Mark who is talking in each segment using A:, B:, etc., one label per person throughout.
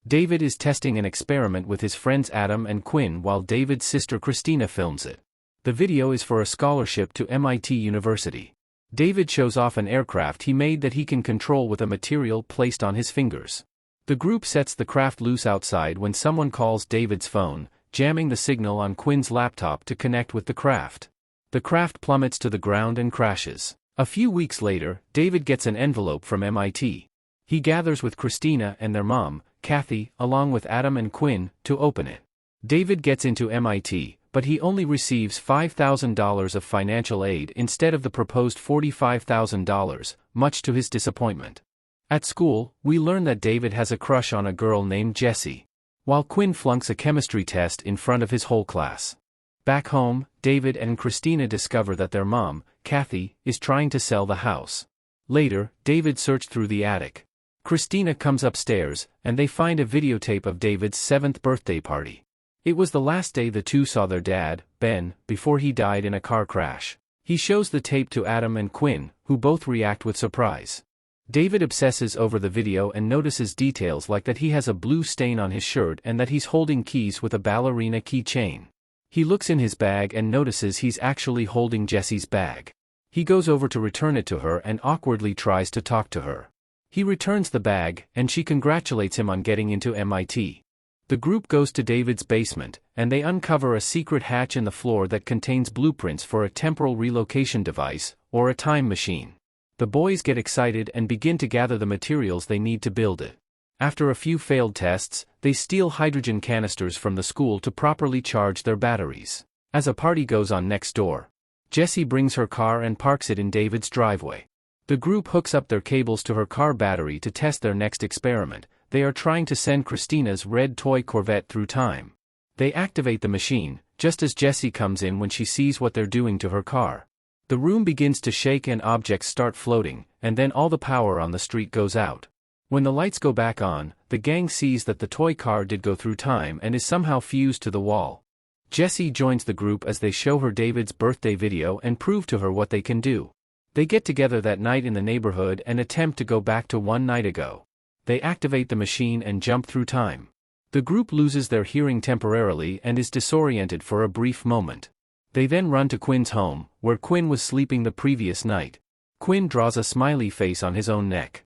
A: David is testing an experiment with his friends Adam and Quinn while David's sister Christina films it. The video is for a scholarship to MIT University. David shows off an aircraft he made that he can control with a material placed on his fingers. The group sets the craft loose outside when someone calls David's phone, jamming the signal on Quinn's laptop to connect with the craft. The craft plummets to the ground and crashes. A few weeks later, David gets an envelope from MIT. He gathers with Christina and their mom, Kathy, along with Adam and Quinn, to open it. David gets into MIT, but he only receives $5,000 of financial aid instead of the proposed $45,000, much to his disappointment. At school, we learn that David has a crush on a girl named Jessie, while Quinn flunks a chemistry test in front of his whole class. Back home, David and Christina discover that their mom, Kathy, is trying to sell the house. Later, David searched through the attic. Christina comes upstairs, and they find a videotape of David's 7th birthday party. It was the last day the two saw their dad, Ben, before he died in a car crash. He shows the tape to Adam and Quinn, who both react with surprise. David obsesses over the video and notices details like that he has a blue stain on his shirt and that he's holding keys with a ballerina keychain. He looks in his bag and notices he's actually holding Jessie's bag. He goes over to return it to her and awkwardly tries to talk to her. He returns the bag, and she congratulates him on getting into MIT. The group goes to David's basement, and they uncover a secret hatch in the floor that contains blueprints for a temporal relocation device, or a time machine. The boys get excited and begin to gather the materials they need to build it. After a few failed tests, they steal hydrogen canisters from the school to properly charge their batteries. As a party goes on next door, Jessie brings her car and parks it in David's driveway. The group hooks up their cables to her car battery to test their next experiment. They are trying to send Christina's red toy Corvette through time. They activate the machine, just as Jessie comes in when she sees what they're doing to her car. The room begins to shake and objects start floating, and then all the power on the street goes out. When the lights go back on, the gang sees that the toy car did go through time and is somehow fused to the wall. Jessie joins the group as they show her David's birthday video and prove to her what they can do. They get together that night in the neighborhood and attempt to go back to one night ago. They activate the machine and jump through time. The group loses their hearing temporarily and is disoriented for a brief moment. They then run to Quinn's home, where Quinn was sleeping the previous night. Quinn draws a smiley face on his own neck.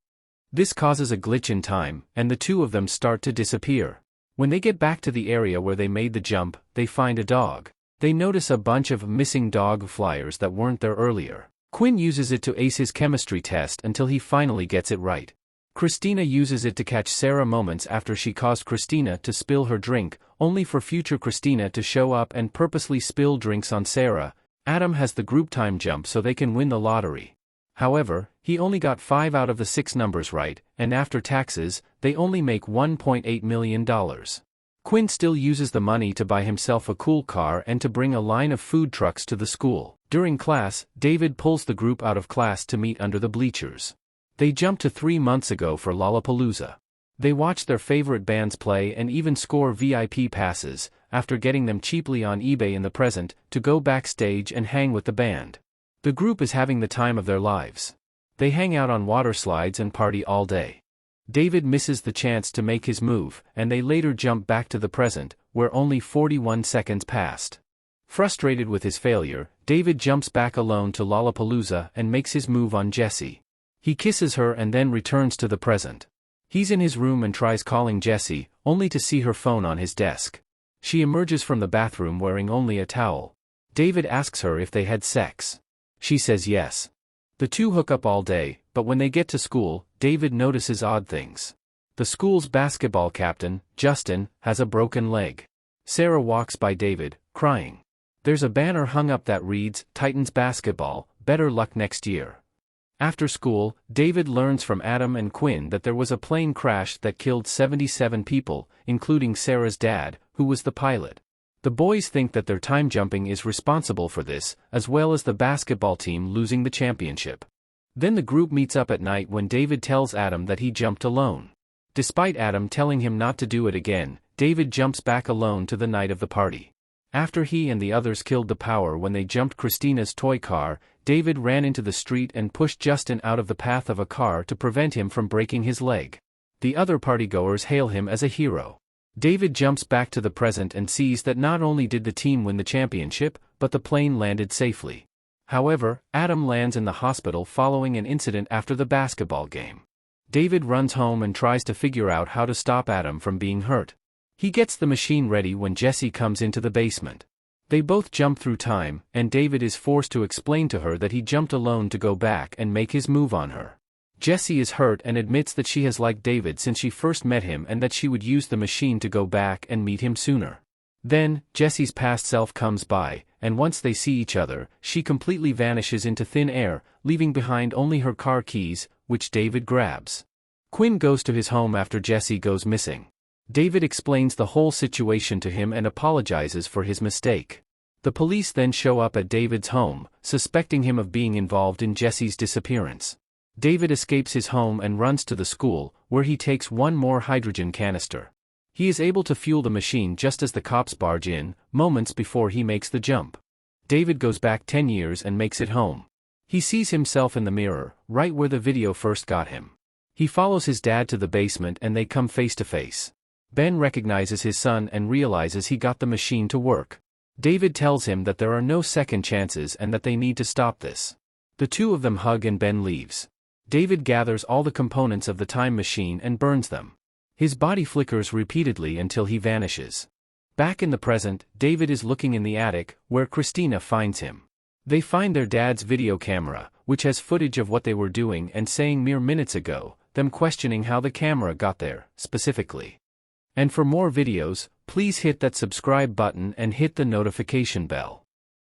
A: This causes a glitch in time, and the two of them start to disappear. When they get back to the area where they made the jump, they find a dog. They notice a bunch of missing dog flyers that weren't there earlier. Quinn uses it to ace his chemistry test until he finally gets it right. Christina uses it to catch Sarah moments after she caused Christina to spill her drink, only for future Christina to show up and purposely spill drinks on Sarah. Adam has the group time jump so they can win the lottery. However, he only got 5 out of the 6 numbers right, and after taxes, they only make $1.8 million. Quinn still uses the money to buy himself a cool car and to bring a line of food trucks to the school. During class, David pulls the group out of class to meet under the bleachers. They jump to 3 months ago for Lollapalooza. They watch their favorite bands play and even score VIP passes, after getting them cheaply on eBay in the present, to go backstage and hang with the band. The group is having the time of their lives. They hang out on water slides and party all day. David misses the chance to make his move, and they later jump back to the present, where only 41 seconds passed. Frustrated with his failure, David jumps back alone to Lollapalooza and makes his move on Jessie. He kisses her and then returns to the present. He's in his room and tries calling Jessie, only to see her phone on his desk. She emerges from the bathroom wearing only a towel. David asks her if they had sex. She says yes. The two hook up all day, but when they get to school, David notices odd things. The school's basketball captain, Justin, has a broken leg. Sarah walks by David, crying. There's a banner hung up that reads, "Titans basketball, better luck next year." After school, David learns from Adam and Quinn that there was a plane crash that killed 77 people, including Sarah's dad, who was the pilot. The boys think that their time jumping is responsible for this, as well as the basketball team losing the championship. Then the group meets up at night when David tells Adam that he jumped alone. Despite Adam telling him not to do it again, David jumps back alone to the night of the party. After he and the others killed the power when they jumped Christina's toy car, David ran into the street and pushed Justin out of the path of a car to prevent him from breaking his leg. The other partygoers hail him as a hero. David jumps back to the present and sees that not only did the team win the championship, but the plane landed safely. However, Adam lands in the hospital following an incident after the basketball game. David runs home and tries to figure out how to stop Adam from being hurt. He gets the machine ready when Jessie comes into the basement. They both jump through time, and David is forced to explain to her that he jumped alone to go back and make his move on her. Jessie is hurt and admits that she has liked David since she first met him and that she would use the machine to go back and meet him sooner. Then, Jessie's past self comes by, and once they see each other, she completely vanishes into thin air, leaving behind only her car keys, which David grabs. Quinn goes to his home after Jessie goes missing. David explains the whole situation to him and apologizes for his mistake. The police then show up at David's home, suspecting him of being involved in Jessie's disappearance. David escapes his home and runs to the school, where he takes one more hydrogen canister. He is able to fuel the machine just as the cops barge in, moments before he makes the jump. David goes back 10 years and makes it home. He sees himself in the mirror, right where the video first got him. He follows his dad to the basement and they come face to face. Ben recognizes his son and realizes he got the machine to work. David tells him that there are no second chances and that they need to stop this. The two of them hug and Ben leaves. David gathers all the components of the time machine and burns them. His body flickers repeatedly until he vanishes. Back in the present, David is looking in the attic, where Christina finds him. They find their dad's video camera, which has footage of what they were doing and saying mere minutes ago, them questioning how the camera got there, specifically. And for more videos, please hit that subscribe button and hit the notification bell.